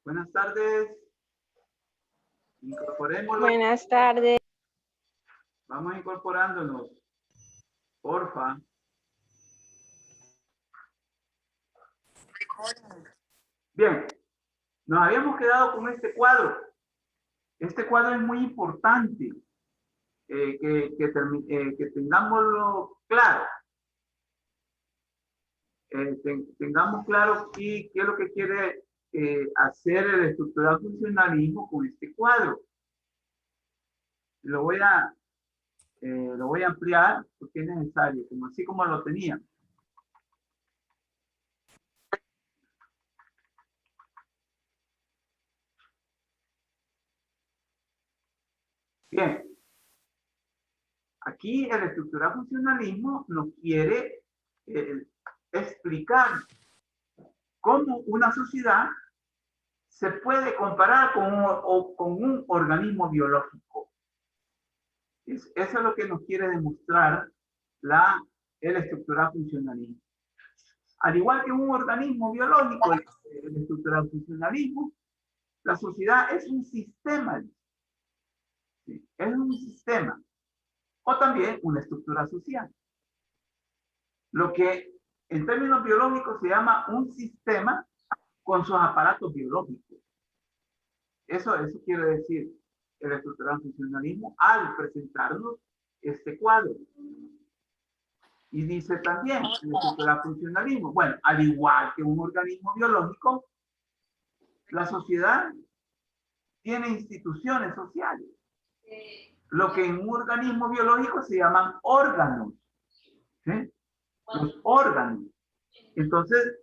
Buenas tardes. Incorporémoslo. Buenas tardes. Vamos incorporándonos. Porfa. Bien. Nos habíamos quedado con este cuadro. Este cuadro es muy importante que tengámoslo claro. Tengamos claro qué es lo que quiere hacer el estructural funcionalismo con este cuadro. Lo voy a ampliar porque es necesario, así como lo tenía. Bien. Aquí el estructural funcionalismo nos quiere explicar cómo una sociedad se puede comparar con un organismo biológico. Eso es lo que nos quiere demostrar el estructural funcionalismo. Al igual que un organismo biológico, el estructural funcionalismo, la sociedad es un sistema. ¿Sí? Es un sistema. O también una estructura social. Lo que en términos biológicos se llama un sistema con sus aparatos biológicos. Eso quiere decir el estructural funcionalismo al presentarnos este cuadro. Y dice también el estructural funcionalismo, bueno, al igual que un organismo biológico, la sociedad tiene instituciones sociales. Lo que en un organismo biológico se llaman órganos. ¿Sí? Los órganos. Entonces,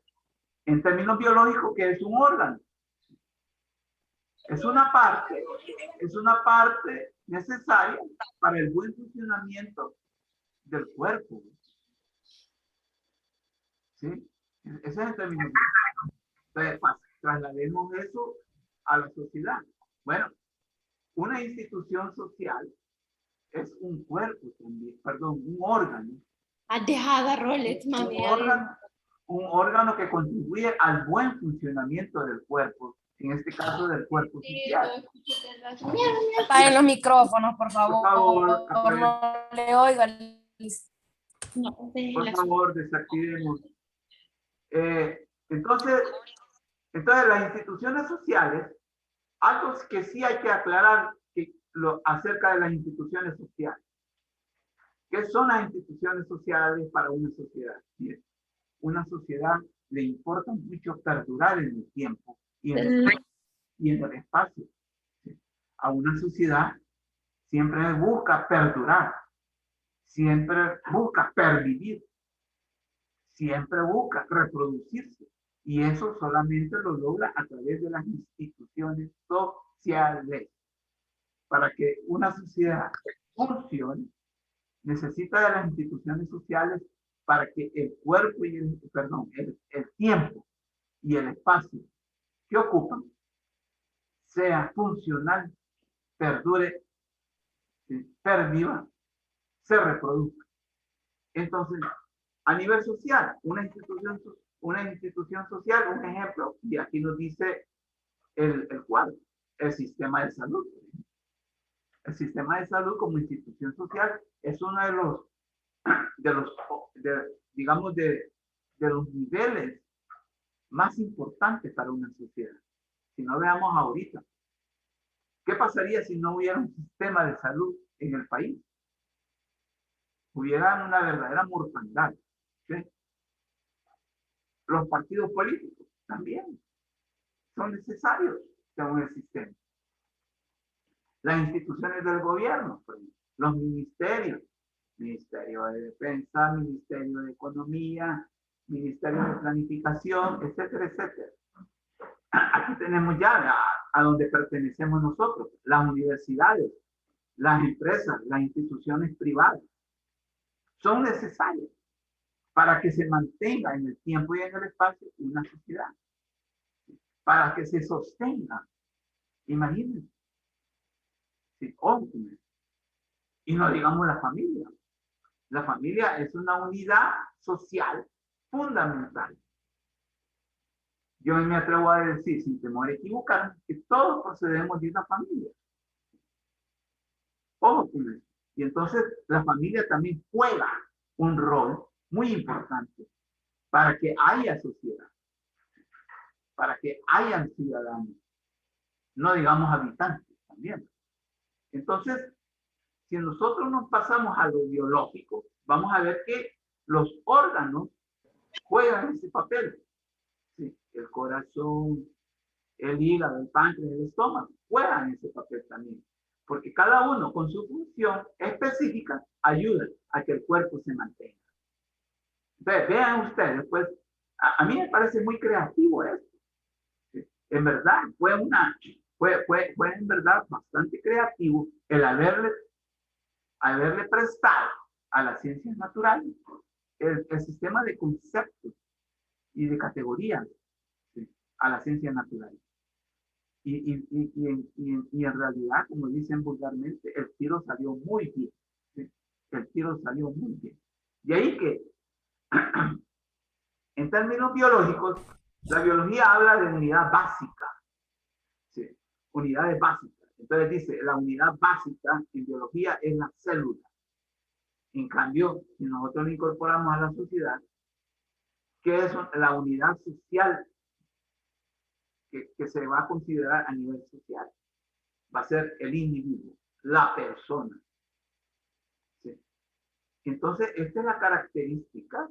en términos biológicos, ¿qué es un órgano? Es una parte necesaria para el buen funcionamiento del cuerpo. ¿Sí? Ese es el término biológico. Entonces, traslademos eso a la sociedad. Bueno, una institución social es un cuerpo también, perdón, un órgano. Has dejado roles, mami. Un órgano que contribuye al buen funcionamiento del cuerpo, en este caso del cuerpo social. Apaguen los micrófonos, por favor. Por favor, no le oigo. Por favor, desactivemos. Entonces, las instituciones sociales, algo que sí hay que aclarar acerca de las instituciones sociales. ¿Qué son las instituciones sociales para una sociedad? Bien, una sociedad le importa mucho perdurar en el tiempo y en el espacio. A una sociedad siempre busca perdurar, siempre busca pervivir, siempre busca reproducirse. Y eso solamente lo logra a través de las instituciones sociales. Para que una sociedad funcione, necesita de las instituciones sociales para que el cuerpo y el tiempo y el espacio que ocupan sea funcional, perdure, perviva, se reproduzca. Entonces, a nivel social, una institución social, un ejemplo, y aquí nos dice el cuadro, el sistema de salud. El sistema de salud como institución social es uno de los niveles más importantes para una sociedad. Si no, veamos ahorita, ¿qué pasaría si no hubiera un sistema de salud en el país? Hubiera una verdadera mortandad. ¿Sí? Los partidos políticos también son necesarios según el sistema. Las instituciones del gobierno, los ministerios, Ministerio de Defensa, Ministerio de Economía, Ministerio de Planificación, etcétera, etcétera. Aquí tenemos ya a donde pertenecemos nosotros, las universidades, las empresas, las instituciones privadas. Son necesarias para que se mantenga en el tiempo y en el espacio una sociedad. Para que se sostenga. Imagínense. Sí, y no digamos la familia. La familia es una unidad social fundamental. yo me atrevo a decir, sin temor a equivocarme, que todos procedemos de una familia. Ojo con eso. Y entonces la familia también juega un rol muy importante para que haya sociedad, para que hayan ciudadanos, no digamos habitantes también. Entonces, si nosotros nos pasamos a lo biológico, vamos a ver que los órganos juegan ese papel. Sí, el corazón, el hígado, el páncreas, el estómago, juegan ese papel también. Porque cada uno con su función específica ayuda a que el cuerpo se mantenga. Entonces, vean ustedes, pues, a mí me parece muy creativo esto. ¿Sí? En verdad, fue en verdad bastante creativo el haberle prestado a las ciencias naturales el sistema de conceptos y de categorías, ¿sí?, a las ciencias naturales. Y en realidad, como dicen vulgarmente, el tiro salió muy bien. ¿Sí? El tiro salió muy bien. De ahí que, en términos biológicos, la biología habla de unidad básica. ¿Sí? Unidades básicas. Entonces dice, la unidad básica en biología es la célula. En cambio, si nosotros lo incorporamos a la sociedad, ¿qué es la unidad social que se va a considerar a nivel social? Va a ser el individuo, la persona. ¿Sí? Entonces, esta es la característica,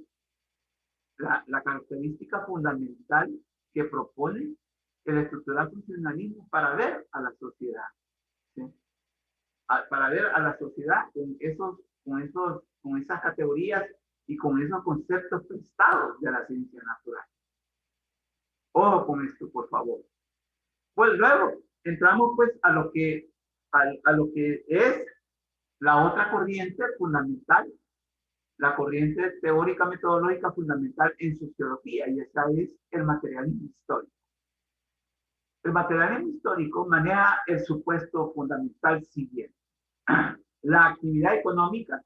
la característica fundamental que propone el estructural funcionalismo para ver a la sociedad. ¿Sí? Para ver a la sociedad con esas categorías y con esos conceptos prestados de la ciencia natural. Ojo con esto, por favor. Pues luego entramos pues a lo que es la otra corriente fundamental, la corriente teórica metodológica fundamental en sociología, y esa es el materialismo histórico. El materialismo histórico maneja el supuesto fundamental siguiente: la actividad económica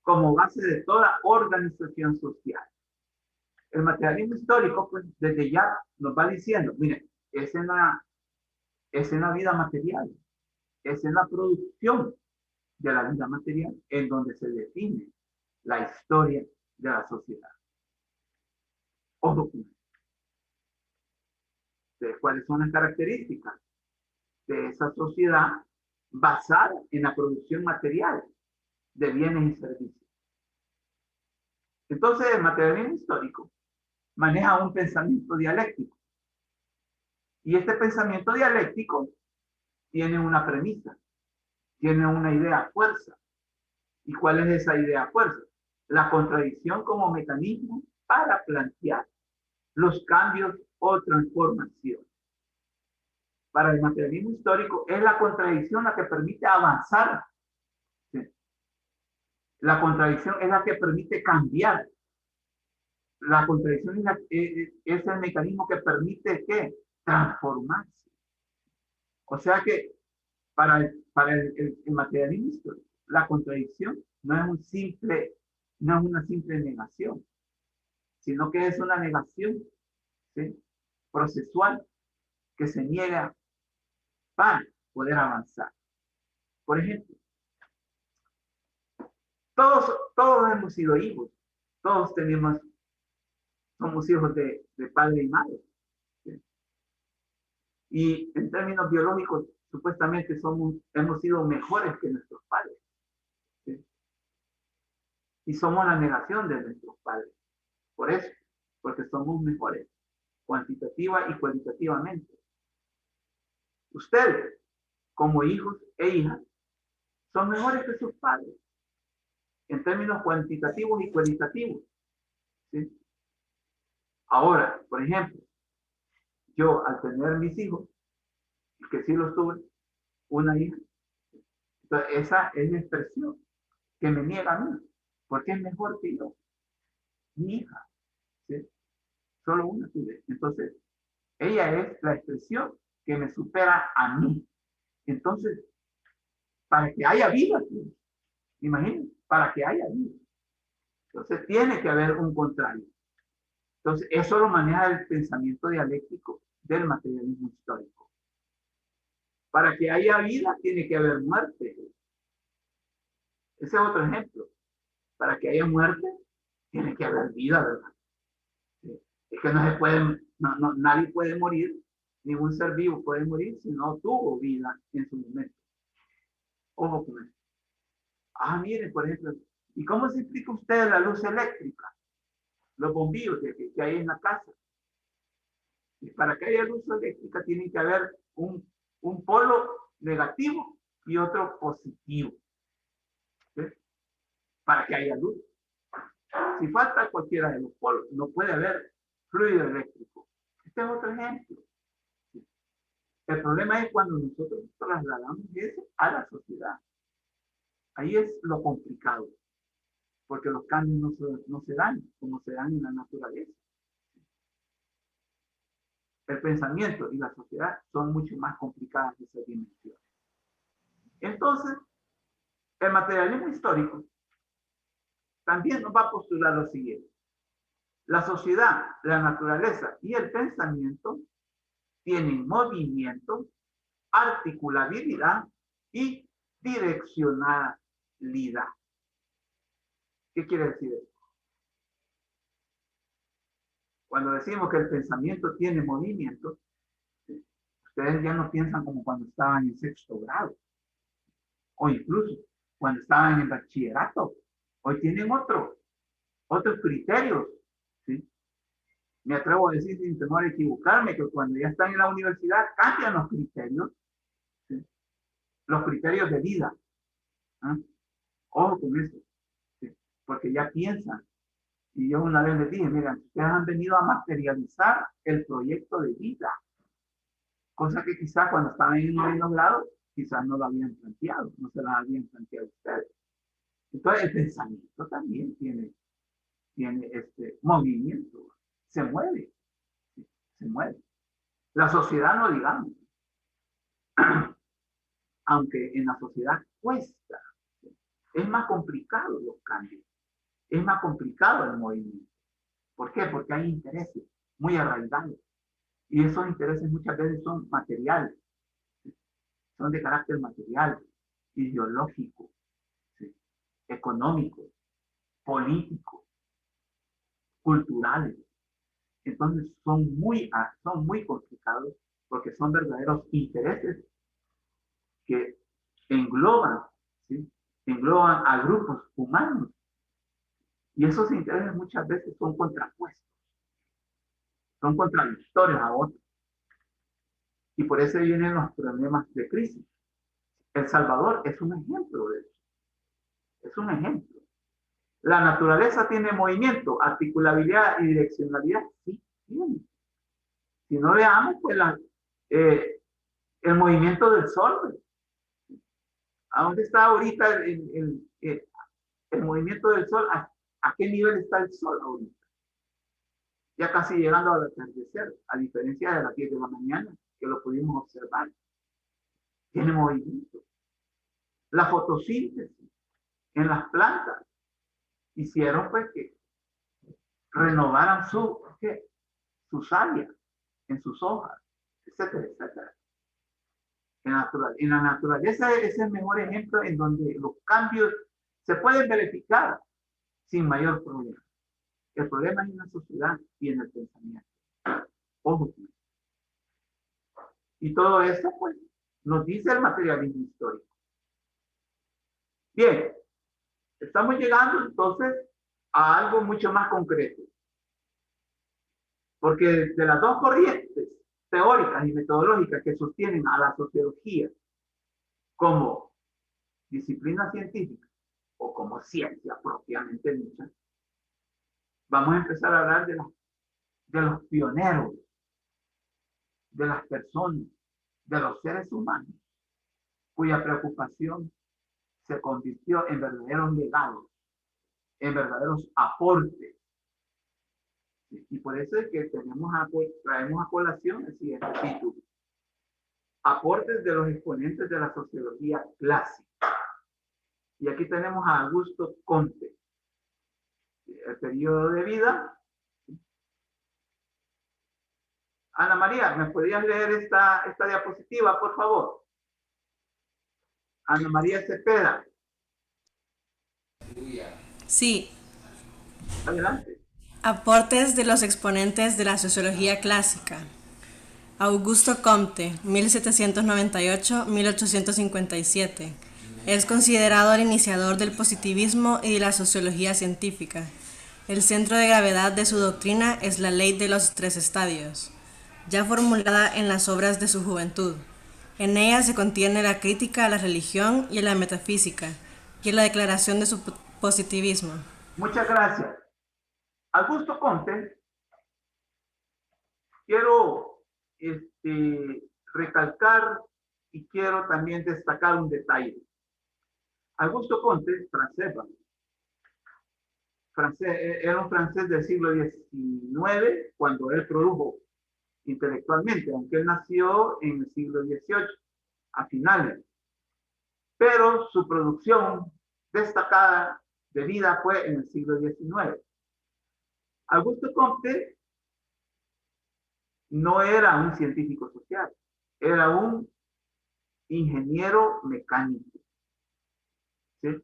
como base de toda organización social. El materialismo histórico, pues, desde ya nos va diciendo, miren, es en la vida material, es en la producción de la vida material en donde se define la historia de la sociedad. Ojo, ¿cuáles son las características de esa sociedad basada en la producción material de bienes y servicios? Entonces, el materialismo histórico maneja un pensamiento dialéctico. Y este pensamiento dialéctico tiene una premisa, tiene una idea fuerza. ¿Y cuál es esa idea fuerza? La contradicción como mecanismo para plantear los cambios o transformaciones. Para el materialismo histórico es la contradicción la que permite avanzar. ¿Sí? La contradicción es la que permite cambiar. La contradicción es el mecanismo que permite ¿qué? Transformarse. O sea que para el materialismo histórico, la contradicción no es una simple negación, sino que es una negación, ¿sí?, procesual, que se niega para poder avanzar. Por ejemplo, todos hemos sido hijos, todos somos hijos de padre y madre. ¿Sí? Y en términos biológicos, supuestamente hemos sido mejores que nuestros padres. ¿Sí? Y somos la negación de nuestros padres. Por eso, porque somos mejores, cuantitativa y cualitativamente. Ustedes, como hijos e hijas, son mejores que sus padres, en términos cuantitativos y cualitativos. ¿Sí? Ahora, por ejemplo, yo al tener mis hijos, que sí los tuve, una hija, entonces esa es la expresión que me niega a mí, porque es mejor que yo, mi hija. ¿Sí? Solo una tuve. Entonces, ella es la expresión que me supera a mí. Entonces, para que haya vida, imagínense, para que haya vida. Entonces, tiene que haber un contrario. Entonces, eso lo maneja el pensamiento dialéctico del materialismo histórico. Para que haya vida, tiene que haber muerte. Ese es otro ejemplo. Para que haya muerte, tiene que haber vida, ¿verdad? Sí. Es que no se puede, nadie puede morir, ningún ser vivo puede morir si no tuvo vida en su momento. Ojo con eso. Miren, por ejemplo, ¿y cómo se explica usted la luz eléctrica? Los bombillos que hay en la casa. Y para que haya luz eléctrica tiene que haber un polo negativo y otro positivo. ¿Sí? Para que haya luz. Si falta cualquiera de los polos, no puede haber fluido eléctrico. Este es otro ejemplo. El problema es cuando nosotros trasladamos eso a la sociedad. Ahí es lo complicado, porque los cambios no se dan como se dan en la naturaleza. El pensamiento y la sociedad son mucho más complicadas de esas dimensiones. Entonces, el materialismo histórico también nos va a postular lo siguiente. La sociedad, la naturaleza y el pensamiento tienen movimiento, articulabilidad y direccionalidad. ¿Qué quiere decir esto? Cuando decimos que el pensamiento tiene movimiento, ustedes ya no piensan como cuando estaban en sexto grado, o incluso cuando estaban en bachillerato. Hoy tienen otros criterios, ¿sí? Me atrevo a decir sin temor a equivocarme que cuando ya están en la universidad cambian los criterios, ¿sí? Los criterios de vida. ¿Ah? Ojo con eso, ¿sí? Porque ya piensan. Y yo una vez les dije, miren, ustedes han venido a materializar el proyecto de vida. Cosa que quizás cuando estaban en los lados, quizás no lo habían planteado, no se lo habían planteado ustedes. Entonces el pensamiento también tiene este movimiento, se mueve, ¿sí? Se mueve. La sociedad no digamos, aunque en la sociedad cuesta, ¿sí? Es más complicado los cambios, es más complicado el movimiento. ¿Por qué? Porque hay intereses muy arraigados y esos intereses muchas veces son materiales, ¿sí? Son de carácter material, ideológico, ¿sí? Económico, político, culturales. Entonces son muy complicados porque son verdaderos intereses que engloban, ¿sí? Engloban a grupos humanos. Y esos intereses muchas veces son contrapuestos, son contradictorios a otros. Y por eso vienen los problemas de crisis. El Salvador es un ejemplo de eso. Es un ejemplo. La naturaleza tiene movimiento, articulabilidad y direccionalidad. Sí, tiene. Si no veamos, pues el movimiento del sol. ¿A dónde está ahorita el movimiento del sol? ¿A qué nivel está el sol ahorita? Ya casi llegando al atardecer, a diferencia de las 10 de la mañana, que lo pudimos observar. Tiene movimiento. La fotosíntesis en las plantas hicieron pues que renovaran sus áreas en sus hojas, etcétera, etcétera. En la naturaleza es el mejor ejemplo en donde los cambios se pueden verificar sin mayor problema. El problema es en la sociedad y en el pensamiento. Ojo. Y todo esto, pues, nos dice el materialismo histórico. Bien, estamos llegando entonces a algo mucho más concreto. Porque de las dos corrientes teóricas y metodológicas que sostienen a la sociología como disciplina científica o como ciencia propiamente dicha, vamos a empezar a hablar de los pioneros, de las personas, de los seres humanos, cuya preocupación se convirtió en verdaderos legados, en verdaderos aportes. Y por eso es que traemos a colación el siguiente título: aportes de los exponentes de la sociología clásica. Y aquí tenemos a Augusto Comte, el periodo de vida Ana María, ¿me podrías leer esta diapositiva, por favor? Ana María Cepeda. Sí. Adelante. Aportes de los exponentes de la sociología clásica. Augusto Comte, 1798-1857. Es considerado el iniciador del positivismo y de la sociología científica. El centro de gravedad de su doctrina es la ley de los 3 estadios, ya formulada en las obras de su juventud. En ella se contiene la crítica a la religión y a la metafísica, y la declaración de su positivismo. Muchas gracias. Augusto Comte, quiero recalcar y quiero también destacar un detalle. Augusto Comte, era un francés del siglo XIX cuando él produjo intelectualmente, aunque él nació en el siglo XVIII, a finales. Pero su producción destacada de vida fue en el siglo XIX. Augusto Comte no era un científico social, era un ingeniero mecánico. ¿Sí?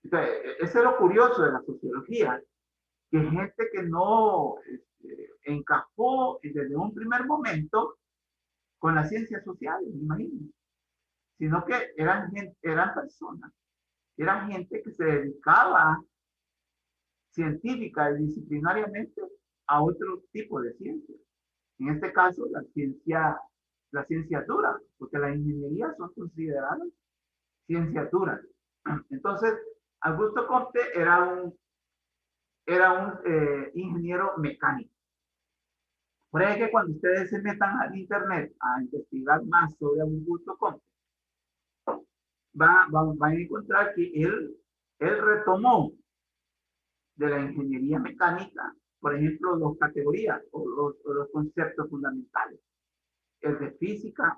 Entonces, eso es lo curioso de la sociología, que gente que no encajó desde un primer momento con las ciencias sociales, imagínense, sino que eran personas, eran gente que se dedicaba científica y disciplinariamente a otro tipo de ciencia. En este caso, la ciencia dura, porque las ingenierías son consideradas ciencias duras. Entonces, Augusto Comte era un ingeniero mecánico. Por eso es que cuando ustedes se metan al internet a investigar más sobre Augusto Comte, van a encontrar que él retomó de la ingeniería mecánica, por ejemplo, dos categorías o los conceptos fundamentales. El de física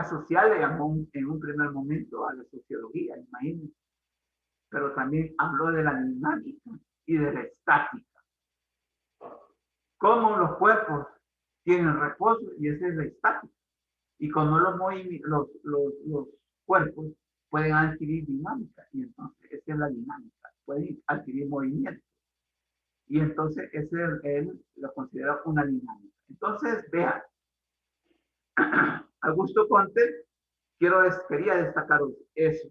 social le llamó en un primer momento a la sociología, imagínense, pero también habló de la dinámica y de la estática. Cómo los cuerpos tienen reposo, y esa es la estática, y cómo los cuerpos pueden adquirir dinámica, y entonces esa es la dinámica, pueden adquirir movimiento, y entonces ese él lo considera una dinámica. Entonces, vean, Augusto Comte, quería destacar eso,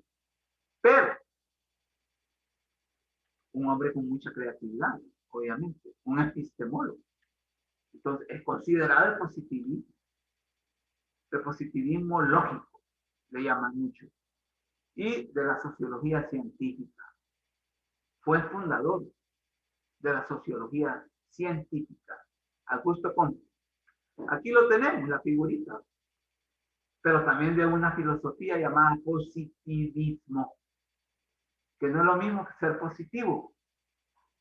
pero un hombre con mucha creatividad, obviamente, un epistemólogo. Entonces, es considerado el positivismo lógico, le llaman mucho, y de la sociología científica. Fue el fundador de la sociología científica, Augusto Comte. Aquí lo tenemos, la figurita, pero también de una filosofía llamada positivismo, que no es lo mismo que ser positivo.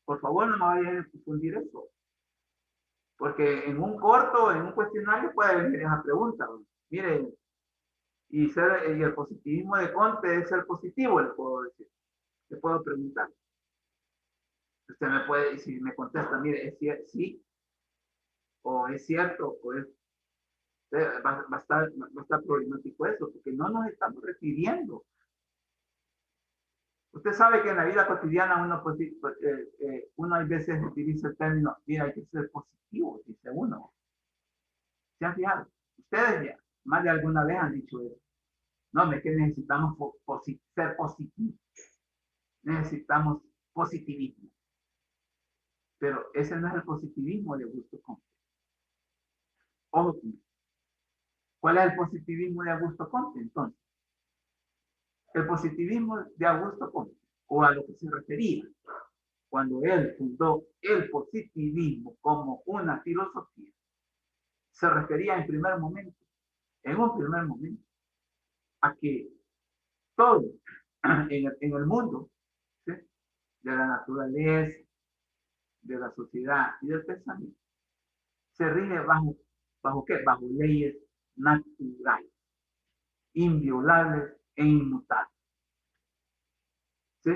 Por favor, no me vayan a confundir eso. Porque en un cuestionario puede venir esa pregunta. Mire, y el positivismo de Comte es ser positivo, le puedo decir. Le puedo preguntar. Usted me puede, si me contesta, mire, es sí, o es cierto, o es, va a estar problemático eso, porque no nos estamos refiriendo. Usted sabe que en la vida cotidiana uno a veces utiliza el término, mira, hay que ser positivo, dice uno. ¿Se han fijado? Ustedes ya, más de alguna vez han dicho eso. No, es que necesitamos ser positivos. Necesitamos positivismo. Pero ese no es el positivismo de Augusto Comte. Ojo, ¿cuál es el positivismo de Augusto Comte entonces? El positivismo de Augusto Comte, o a lo que se refería cuando él fundó el positivismo como una filosofía, se refería en un primer momento, a que todo en el mundo, ¿sí?, de la naturaleza, de la sociedad y del pensamiento, se rige ¿bajo qué? Bajo leyes naturales, inviolables e inmutables. ¿Sí?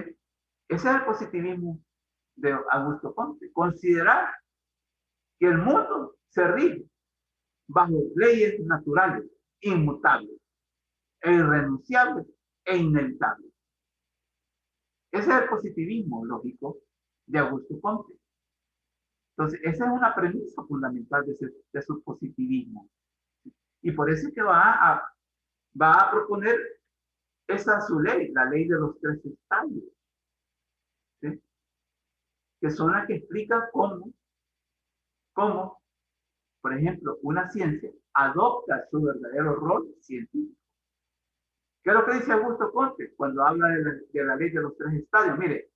Ese es el positivismo de Augusto Comte. Considerar que el mundo se rige bajo leyes naturales, inmutables, e irrenunciables e inevitables. Ese es el positivismo lógico de Augusto Comte. Entonces, esa es una premisa fundamental de su positivismo. Y por eso es que va a proponer esa su ley, la ley de los tres estadios, ¿sí? Que son las que explican cómo, por ejemplo, una ciencia adopta su verdadero rol científico. ¿Qué es lo que dice Augusto Comte cuando habla de la ley de los tres estadios? Mire,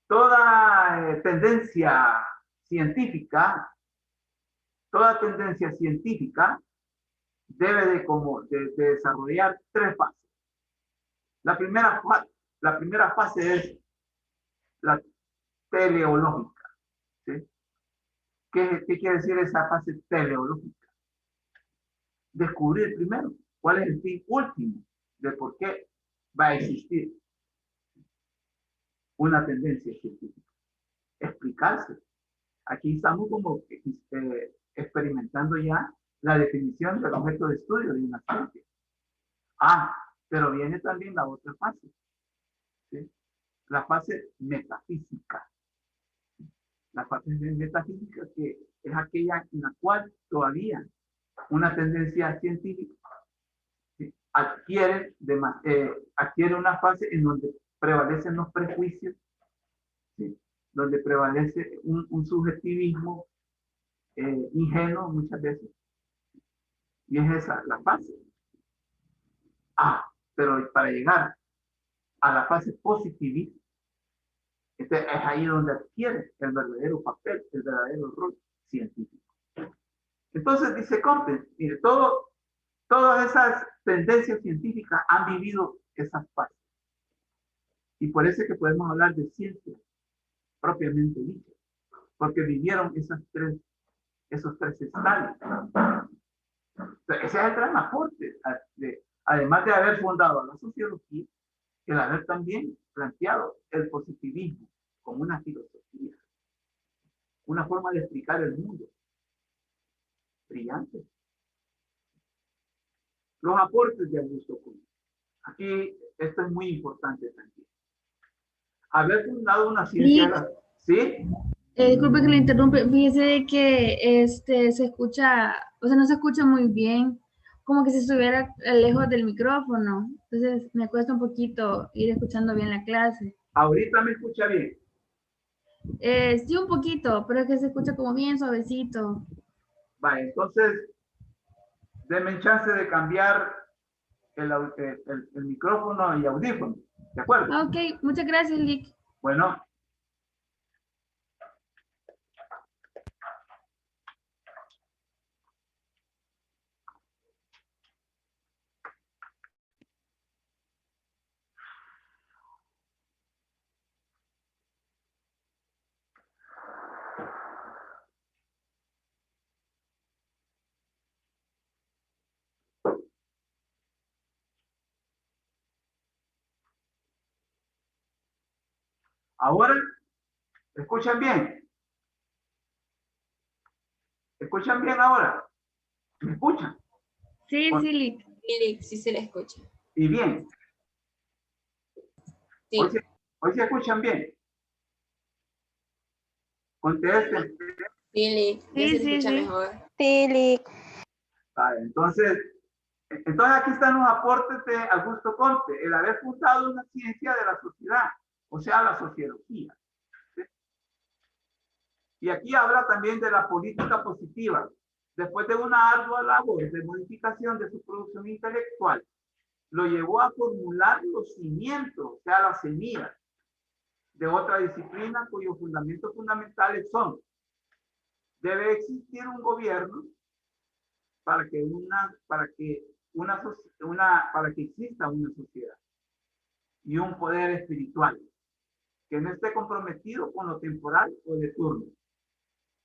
toda tendencia científica debe de desarrollar tres fases. La primera fase es la teleológica, ¿sí? ¿Qué quiere decir esa fase teleológica? Descubrir primero cuál es el fin último de por qué va a existir una tendencia científica. Explicarse. Aquí estamos como experimentando ya la definición del objeto de estudio de una ciencia. Pero viene también la otra fase, ¿sí? La fase metafísica. La fase metafísica que es aquella en la cual todavía una tendencia científica, ¿sí?, adquiere una fase en donde prevalecen los prejuicios, ¿sí?, donde prevalece un subjetivismo ingenuo muchas veces. Y es esa la fase. Pero para llegar a la fase positivista, es ahí donde adquiere el verdadero papel, el verdadero rol científico. Entonces dice Comte, mire, todas esas tendencias científicas han vivido esas fases. Y por eso es que podemos hablar de ciencia propiamente dicha, porque vivieron esos tres estadios. Ese es el gran aporte, además de haber fundado la sociología, el haber también planteado el positivismo como una filosofía, una forma de explicar el mundo. Brillante. Los aportes de Augusto Comte. Aquí esto es muy importante también. Haber fundado una ciencia, ¿sí? Disculpe que le interrumpe. Fíjese de que se escucha, o sea, no se escucha muy bien, como que si estuviera lejos del micrófono. Entonces me cuesta un poquito ir escuchando bien la clase. Ahorita me escucha bien. Sí, un poquito, pero es que se escucha como bien suavecito. Vale, entonces, denme chance de cambiar el micrófono y audífono. ¿De acuerdo? Ok, muchas gracias, Lick. Bueno. Ahora, ¿escuchan bien? ¿Escuchan bien ahora? ¿Me escuchan? Sí, sí, Lick. Sí se le escucha. Y bien. Sí. Hoy se escuchan bien. Contesten. Sí, ya se le escucha mejor. Sí, Lick. Vale, entonces aquí están los aportes de Augusto Comte, el haber fundado una ciencia de la sociedad, o sea, la sociología. ¿Sí? Y aquí habla también de la política positiva. Después de una ardua labor de modificación de su producción intelectual, lo llevó a formular los cimientos, o sea, las semillas de otra disciplina cuyos fundamentos fundamentales son: debe existir un gobierno para que exista una sociedad, y un poder espiritual que no esté comprometido con lo temporal o de turno,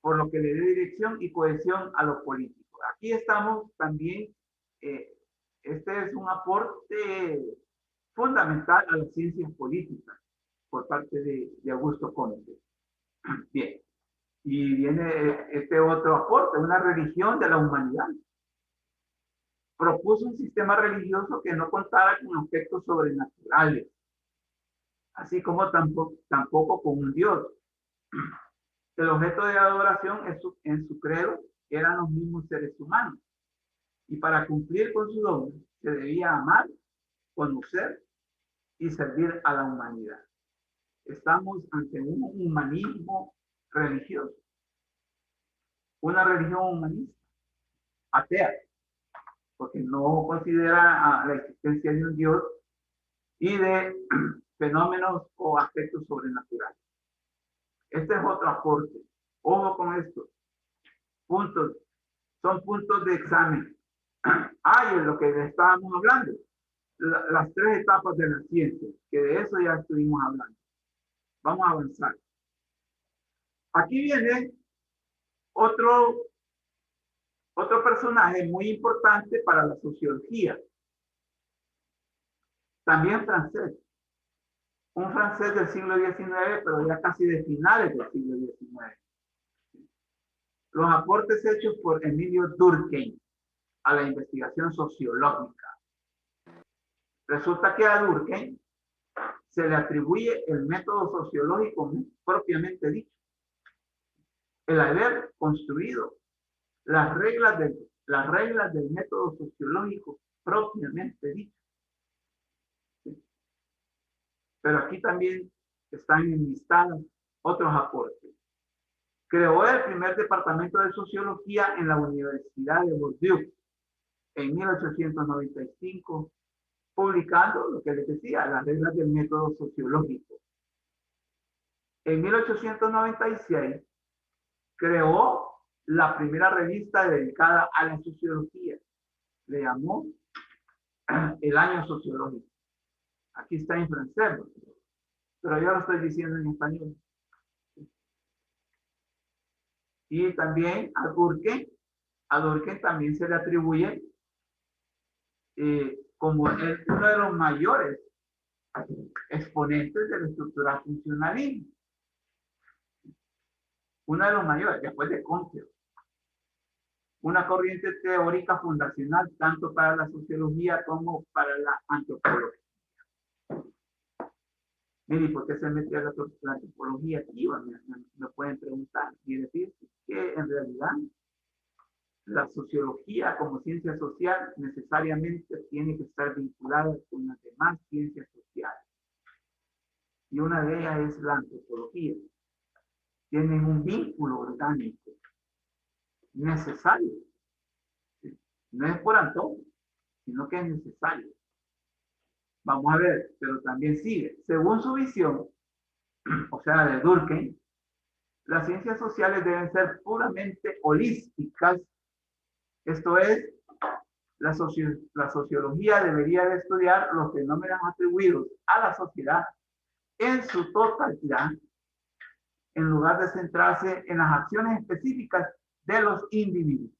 por lo que le dé dirección y cohesión a lo político. Aquí estamos también, este es un aporte fundamental a las ciencias políticas por parte de Augusto Comte. Bien. Y viene este otro aporte, una religión de la humanidad. Propuso un sistema religioso que no contara con aspectos sobrenaturales, así como tampoco con un Dios. El objeto de adoración en su credo eran los mismos seres humanos. Y para cumplir con su don, se debía amar, conocer y servir a la humanidad. Estamos ante un humanismo religioso, una religión humanista, atea, porque no considera la existencia de un Dios y de fenómenos o aspectos sobrenaturales. Este es otro aporte. Ojo con esto. Puntos. Son puntos de examen. Es lo que estábamos hablando. Las tres etapas de la ciencia, que de eso ya estuvimos hablando. Vamos a avanzar. Aquí viene otro personaje muy importante para la sociología. También francés. Un francés del siglo XIX, pero ya casi de finales del siglo XIX. Los aportes hechos por Emilio Durkheim a la investigación sociológica. Resulta que a Durkheim se le atribuye el método sociológico propiamente dicho. El haber construido las reglas del método sociológico propiamente dicho. Pero aquí también están enlistados otros aportes. Creó el primer departamento de sociología en la Universidad de Bordeaux en 1895, publicando lo que les decía, las reglas del método sociológico. En 1896 creó la primera revista dedicada a la sociología. Le llamó El Año Sociológico. Aquí está en francés, pero yo lo estoy diciendo en español. Y también a Durkheim también se le atribuye como uno de los mayores exponentes del estructural funcionalismo. Uno de los mayores, después de Comte. Una corriente teórica fundacional tanto para la sociología como para la antropología. Mire, ¿por qué se metió la antropología aquí? Me pueden preguntar y decir que en realidad la sociología como ciencia social necesariamente tiene que estar vinculada con las demás ciencias sociales. Y una de ellas es la antropología. Tienen un vínculo orgánico necesario. No es por antojo, sino que es necesario. Vamos a ver, pero también sigue. Según su visión, o sea, de Durkheim, las ciencias sociales deben ser puramente holísticas. Esto es, la sociología debería de estudiar los fenómenos atribuidos a la sociedad en su totalidad, en lugar de centrarse en las acciones específicas de los individuos.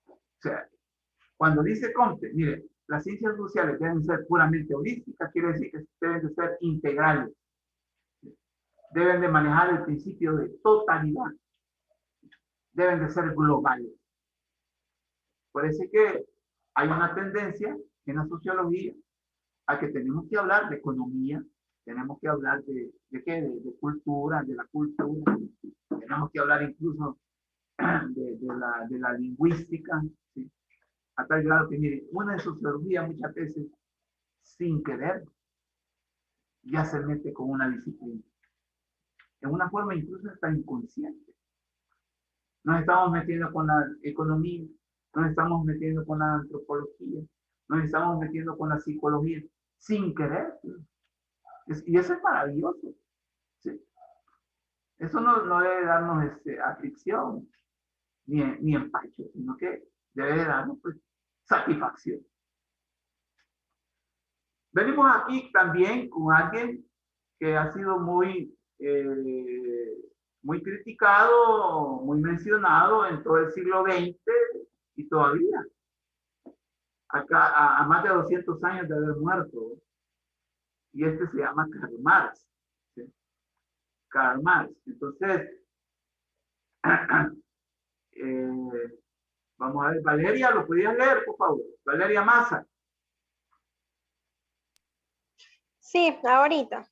O sea, cuando dice Comte, mire, las ciencias sociales deben ser puramente holísticas, quiere decir que deben de ser integrales. Deben de manejar el principio de totalidad. Deben de ser globales. Parece que hay una tendencia en la sociología a que tenemos que hablar de economía, tenemos que hablar de qué, de cultura, de la cultura, tenemos que hablar incluso de la lingüística, ¿sí? A tal grado que, mire, una sociología muchas veces, sin querer, ya se mete con una disciplina. En una forma incluso hasta inconsciente. Nos estamos metiendo con la economía, nos estamos metiendo con la antropología, nos estamos metiendo con la psicología, sin querer. Y eso es maravilloso. ¿Sí? Eso no debe darnos aflicción, ni empacho, sino que debe darnos pues, satisfacción. Venimos aquí también con alguien que ha sido muy criticado, muy mencionado en todo el siglo XX y todavía. Acá, a más de 200 años de haber muerto. Y este se llama Karl Marx. ¿Sí? Karl Marx. Entonces, Vamos a ver, Valeria, ¿lo podías leer, por favor? Valeria Massa, Sí, ahorita.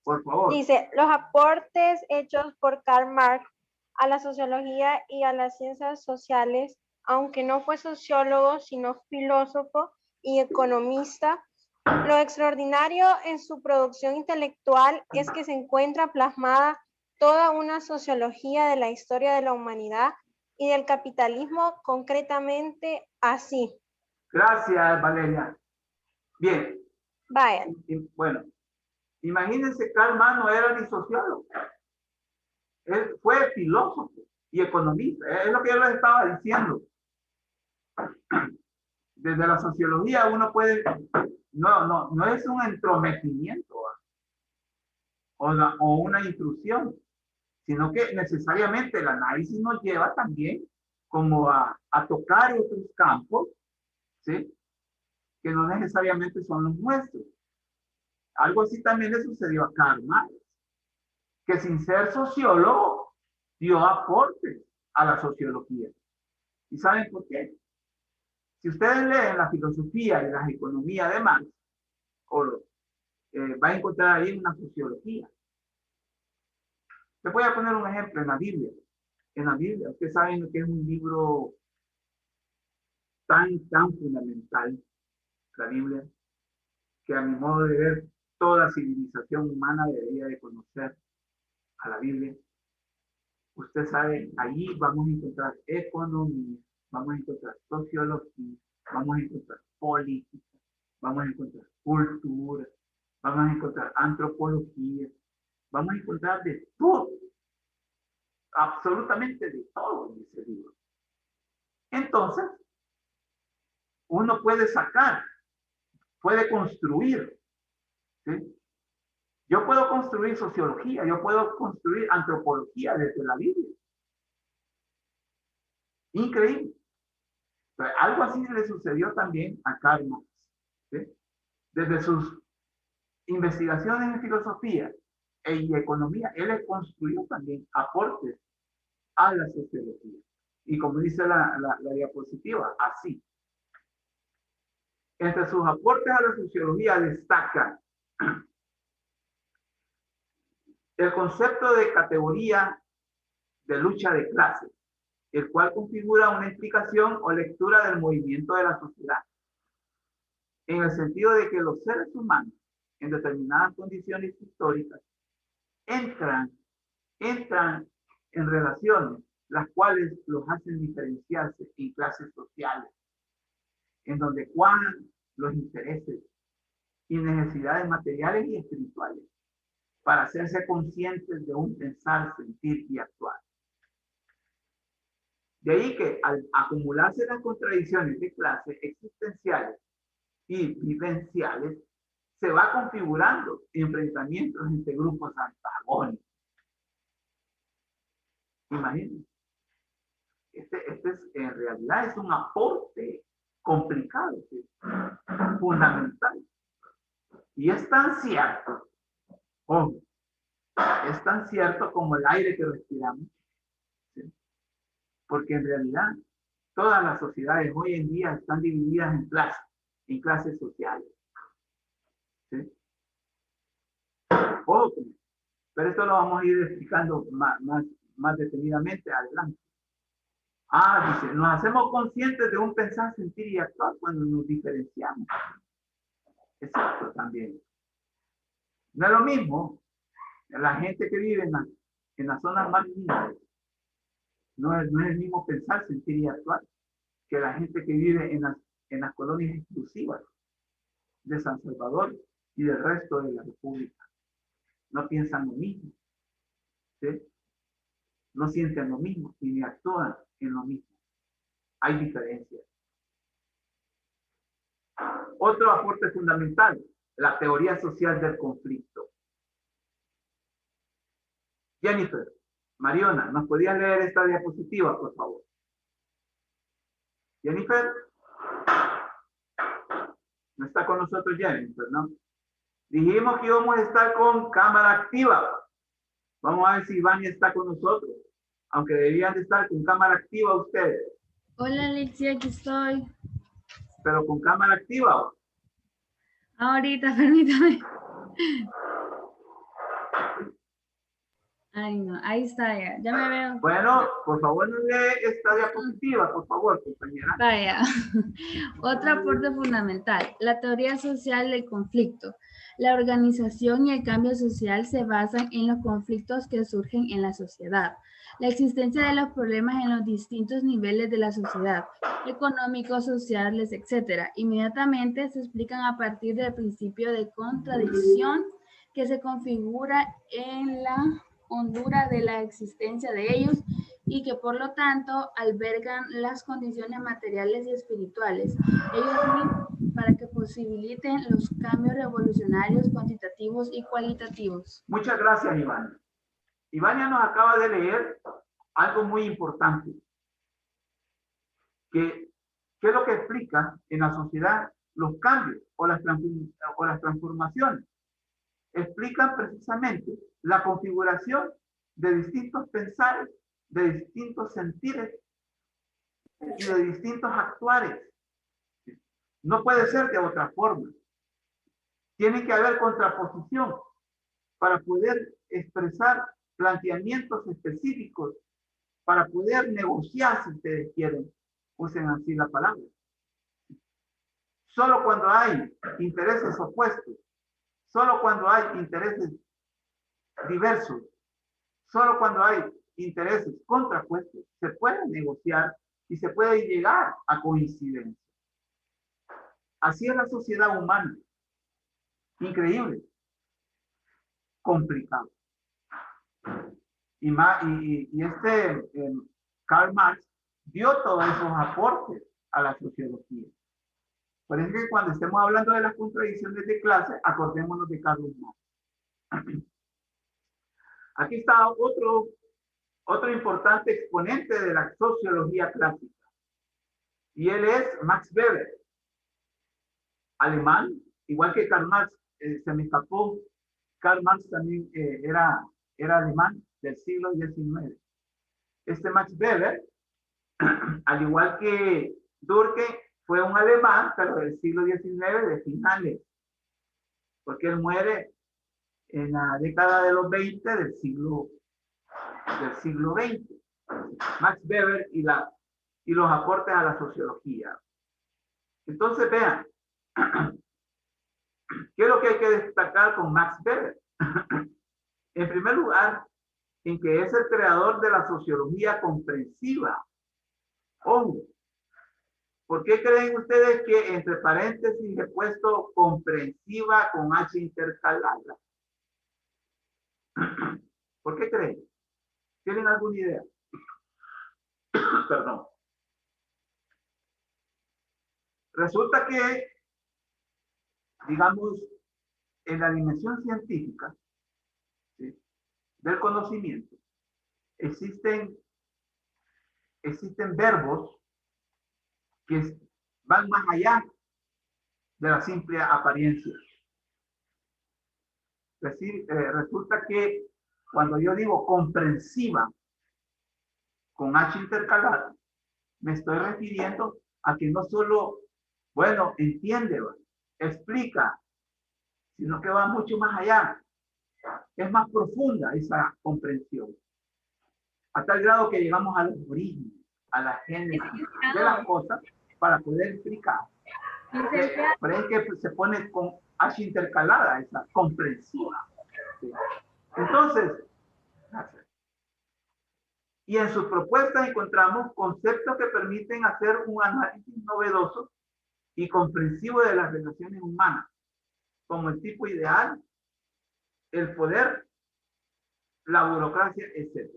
por favor. Dice, los aportes hechos por Karl Marx a la sociología y a las ciencias sociales, aunque no fue sociólogo, sino filósofo y economista, lo extraordinario en su producción intelectual es que se encuentra plasmada toda una sociología de la historia de la humanidad y del capitalismo concretamente así. Gracias, Valeria. Bien, Vaya, bueno, imagínense, Karl Marx no era ni sociólogo. Él fue filósofo y economista. Es lo que yo les estaba diciendo. Desde la sociología uno puede, no es un entrometimiento o una intrusión, sino que necesariamente el análisis nos lleva también como a tocar otros campos, ¿sí? Que no necesariamente son los nuestros. Algo así también le sucedió a Karl Marx, que sin ser sociólogo dio aportes a la sociología. ¿Y saben por qué? Si ustedes leen la filosofía y la economía de Marx, va a encontrar ahí una sociología. Les voy a poner un ejemplo en la Biblia. En la Biblia, ustedes saben que es un libro tan fundamental, la Biblia, que a mi modo de ver, toda civilización humana debería de conocer a la Biblia. Usted sabe, allí vamos a encontrar economía, vamos a encontrar sociología, vamos a encontrar política, vamos a encontrar cultura, vamos a encontrar antropología, vamos a encontrar de todo, absolutamente de todo en ese libro. Entonces, uno puede sacar, puede construir, ¿sí? Yo puedo construir sociología, yo puedo construir antropología desde la Biblia. Increíble. Pero algo así le sucedió también a Karl Marx, ¿sí? Desde sus investigaciones en filosofía y economía, él le construyó también aportes a la sociología. Y como dice la diapositiva, así. Entre sus aportes a la sociología destacan el concepto de categoría de lucha de clases, el cual configura una explicación o lectura del movimiento de la sociedad, en el sentido de que los seres humanos, en determinadas condiciones históricas, entran en relaciones las cuales los hacen diferenciarse en clases sociales, en donde cuadran los intereses y necesidades materiales y espirituales para hacerse conscientes de un pensar, sentir y actuar. De ahí que al acumularse las contradicciones de clase existenciales y vivenciales, se va configurando enfrentamientos entre grupos antagónicos. Imagínense. Este es, en realidad es un aporte complicado, ¿sí? Fundamental. Y es tan cierto, es tan cierto como el aire que respiramos, ¿sí? Porque en realidad todas las sociedades hoy en día están divididas en clases sociales, ¿sí? Pero esto lo vamos a ir explicando más detenidamente adelante. Dice, nos hacemos conscientes de un pensar, sentir y actuar cuando nos diferenciamos. Exacto, también. No es lo mismo la gente que vive en las zonas marginales. No es el mismo pensar, sentir y actuar que la gente que vive en las colonias exclusivas de San Salvador y del resto de la República. No piensan lo mismo, ¿sí? No sienten lo mismo y ni actúan en lo mismo. Hay diferencias. Otro aporte fundamental, la teoría social del conflicto. Jennifer, Mariona, ¿nos podías leer esta diapositiva, por favor? Jennifer. No está con nosotros Jennifer, ¿no? Dijimos que íbamos a estar con cámara activa. Vamos a ver si Iván está con nosotros. aunque deberían de estar con cámara activa ustedes, Hola, Alexia, aquí estoy. pero con cámara activa. Ahorita, permítame. Ay, no, ahí está ya. Ya me veo. Bueno, por favor, no lee esta diapositiva, por favor, compañera. Vaya. Otro aporte fundamental, la teoría social del conflicto. La organización y el cambio social se basan en los conflictos que surgen en la sociedad. La existencia de los problemas en los distintos niveles de la sociedad, económicos, sociales, etc. Inmediatamente se explican a partir del principio de contradicción que se configura en la hondura de la existencia de ellos y que por lo tanto albergan las condiciones materiales y espirituales ellos mismos para que posibiliten los cambios revolucionarios cuantitativos y cualitativos. Muchas gracias, Iván. Ivania nos acaba de leer algo muy importante, que ¿qué es lo que explica en la sociedad los cambios o las transformaciones? Explican precisamente la configuración de distintos pensares, de distintos sentires y de distintos actuares. No puede ser de otra forma. Tiene que haber contraposición para poder expresar planteamientos específicos, para poder negociar, si ustedes quieren, usen así la palabra. Solo cuando hay intereses opuestos, solo cuando hay intereses diversos, solo cuando hay intereses contrapuestos, se puede negociar y se puede llegar a coincidencia. Así es la sociedad humana. Increíble. Complicado. Y Karl Marx dio todos esos aportes a la sociología. Por eso que cuando estemos hablando de las contradicciones de clase, acordémonos de Karl Marx. Aquí está otro importante exponente de la sociología clásica. Y él es Max Weber, alemán, igual que Karl Marx. Se me escapó, Karl Marx también era alemán del siglo XIX. Este Max Weber, al igual que Durkheim, fue un alemán, pero del siglo XIX, de finales, porque él muere en la década de los 20 del siglo XX. Max Weber y los aportes a la sociología. Entonces, vean, ¿qué es lo que hay que destacar con Max Weber? En primer lugar, en que es el creador de la sociología comprensiva. Ojo, ¿por qué creen ustedes que entre paréntesis he puesto comprensiva con H intercalada? ¿Por qué creen? ¿Tienen alguna idea? Perdón. Resulta que, digamos, en la dimensión científica, ¿sí?, del conocimiento, existen verbos que van más allá de la simple apariencia. Es decir, resulta que cuando yo digo comprensiva con H intercalada, me estoy refiriendo a que no solo, bueno, entiende, explica, sino que va mucho más allá. Es más profunda esa comprensión. A tal grado que llegamos a los orígenes, a la génesis de las cosas para poder explicar. Por eso es que se pone con H intercalada, esa comprensiva. ¿Sí? Entonces, gracias. Y en sus propuestas encontramos conceptos que permiten hacer un análisis novedoso y comprensivo de las relaciones humanas, como el tipo ideal, el poder, la burocracia, etc.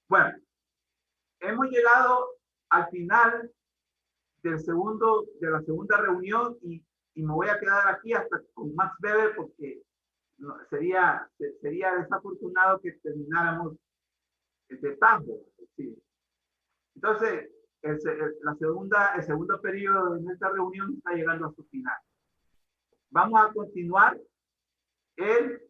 Bueno, hemos llegado al final de la segunda reunión y me voy a quedar aquí hasta con Max Weber porque sería desafortunado que termináramos de tajo. ¿Sí? Entonces, el segundo periodo de nuestra reunión está llegando a su final. Vamos a continuar el